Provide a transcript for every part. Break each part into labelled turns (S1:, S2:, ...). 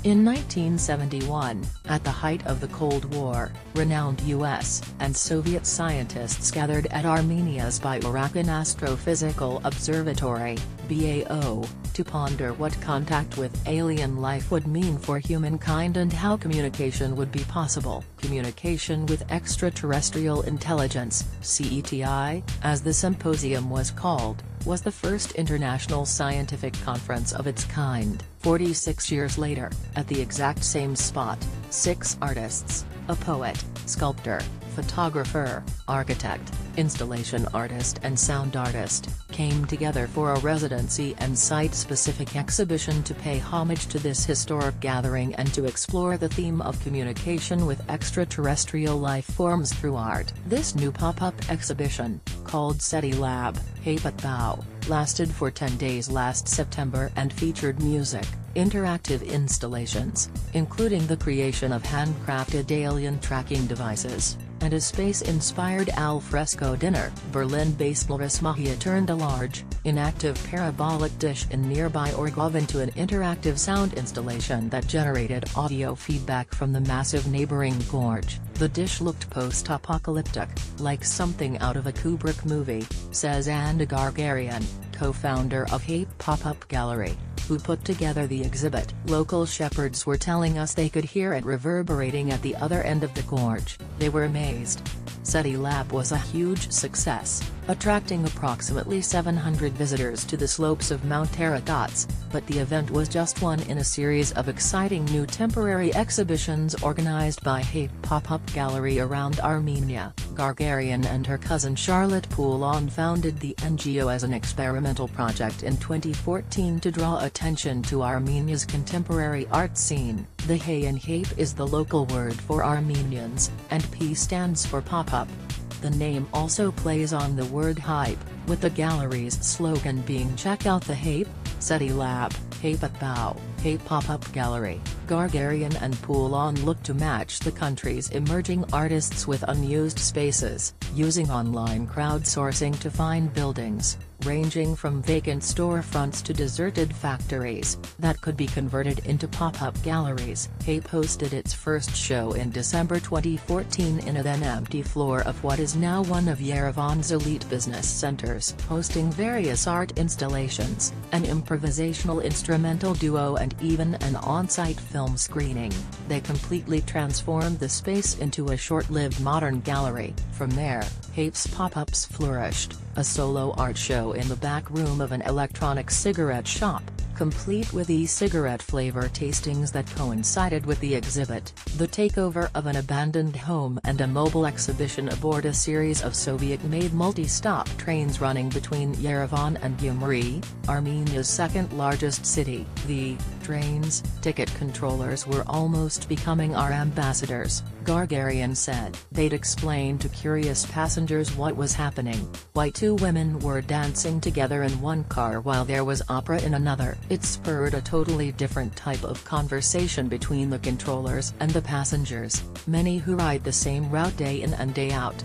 S1: In 1971, at the height of the Cold War, renowned U.S. and Soviet scientists gathered at Armenia's Bayraktar Astrophysical Observatory, BAO, to ponder what contact with alien life would mean for humankind and how communication would be possible. Communication with Extraterrestrial Intelligence, CETI, as the symposium was called, was the first international scientific conference of its kind. 46 years later, at the exact same spot, 6 artists, a poet, sculptor, photographer, architect, installation artist and sound artist, came together for a residency and site-specific exhibition to pay homage to this historic gathering and to explore the theme of communication with extraterrestrial life forms through art. This new pop-up exhibition, called SETI Lab, Hapatbao, lasted for 10 days last September and featured music, interactive installations, including the creation of handcrafted alien tracking devices, and a space-inspired al fresco dinner. Berlin-based Loris Mahia turned a large, inactive parabolic dish in nearby Orgov into an interactive sound installation that generated audio feedback from the massive neighboring gorge. The dish looked post-apocalyptic, like something out of a Kubrick movie, says Anna Gargarian, co-founder of Hape Pop-Up Gallery, who put together the exhibit. Local shepherds were telling us they could hear it reverberating at the other end of the gorge. They were amazed. SETI Lab was a huge success, attracting approximately 700 visitors to the slopes of Mount Ararat, but the event was just one in a series of exciting new temporary exhibitions organized by Hape Pop-Up Gallery around Armenia. Gargarian and her cousin Charlotte Poulon founded the NGO as an experimental project in 2014 to draw attention to Armenia's contemporary art scene. The Hay in Hape is the local word for Armenians, and P stands for pop-up. The name also plays on the word hype, with the gallery's slogan being "Check out the Hape, SETI Lab, Hapatbao, Hape Pop-Up Gallery." Gargarian and Poulon look to match the country's emerging artists with unused spaces, using online crowdsourcing to find buildings, ranging from vacant storefronts to deserted factories, that could be converted into pop-up galleries. Hape hosted its first show in December 2014 in a then-empty floor of what is now one of Yerevan's elite business centers, hosting various art installations, an improvisational instrumental duo and even an on-site film screening. They completely transformed the space into a short-lived modern gallery. From there, Hape's pop-ups flourished, a solo art show in the back room of an electronic cigarette shop, complete with e-cigarette flavor tastings that coincided with the exhibit, the takeover of an abandoned home and a mobile exhibition aboard a series of Soviet-made multi-stop trains running between Yerevan and Gyumri, Armenia's second-largest city. The trains' ticket controllers were almost becoming our ambassadors, Gargarian said. They'd explain to curious passengers what was happening, why 2 women were dancing together in one car while there was opera in another. It spurred a totally different type of conversation between the controllers and the passengers, many who ride the same route day in and day out.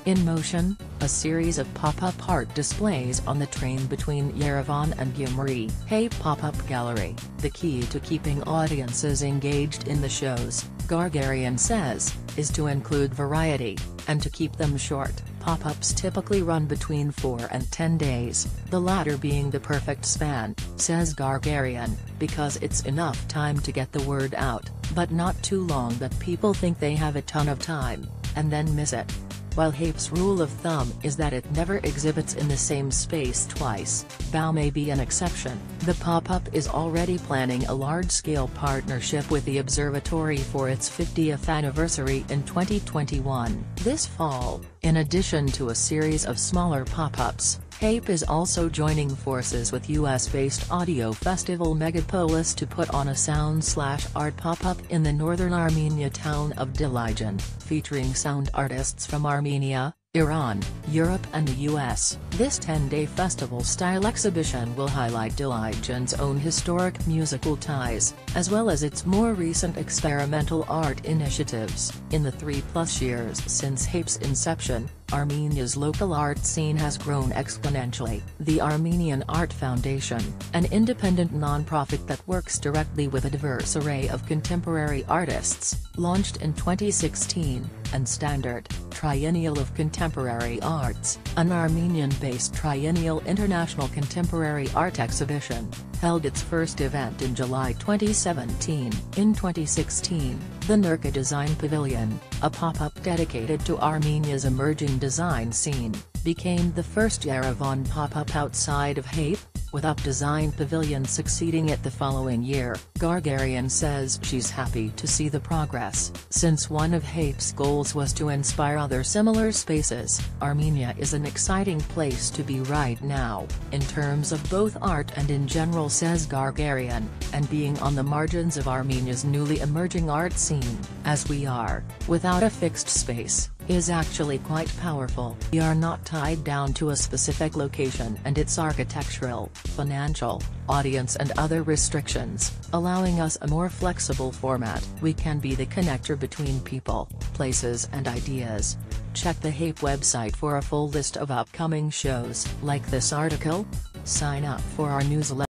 S1: In Motion, a series of pop-up art displays on the train between Yerevan and Gyumri. Hape Pop-Up Gallery, the key to keeping audiences engaged in the shows, Gargarian says, is to include variety, and to keep them short. Pop-ups typically run between 4 and 10 days, the latter being the perfect span, says Gargarian, because it's enough time to get the word out, but not too long that people think they have a ton of time, and then miss it. While Hape's rule of thumb is that it never exhibits in the same space twice, Bao may be an exception. The pop-up is already planning a large-scale partnership with the observatory for its 50th anniversary in 2021. This fall, in addition to a series of smaller pop-ups, Hape is also joining forces with US-based audio festival Megapolis to put on a sound/art pop-up in the northern Armenia town of Dilijan, featuring sound artists from Armenia, Iran, Europe and the US. This 10-day festival-style exhibition will highlight Dilijan's own historic musical ties, as well as its more recent experimental art initiatives. In the 3+ years since Hape's inception, Armenia's local art scene has grown exponentially. The Armenian Art Foundation, an independent non-profit that works directly with a diverse array of contemporary artists, launched in 2016, and Standard, Triennial of Contemporary Arts, an Armenian-based triennial international contemporary art exhibition, held its first event in July 2017. In 2016, the Nurka Design Pavilion, a pop-up dedicated to Armenia's emerging design scene, became the first Yerevan pop-up outside of HAPE, with Up Design Pavilion succeeding it the following year. Gargarian says she's happy to see the progress, since one of HAPE's goals was to inspire other similar spaces. Armenia is an exciting place to be right now, in terms of both art and in general, says Gargarian, and being on the margins of Armenia's newly emerging art scene, as we are, without a fixed space, is actually quite powerful. We are not tied down to a specific location and its architectural, financial, audience and other restrictions, allowing us a more flexible format. We can be the connector between people, places and ideas. Check the HAPE website for a full list of upcoming shows. Like this article? Sign up for our newsletter.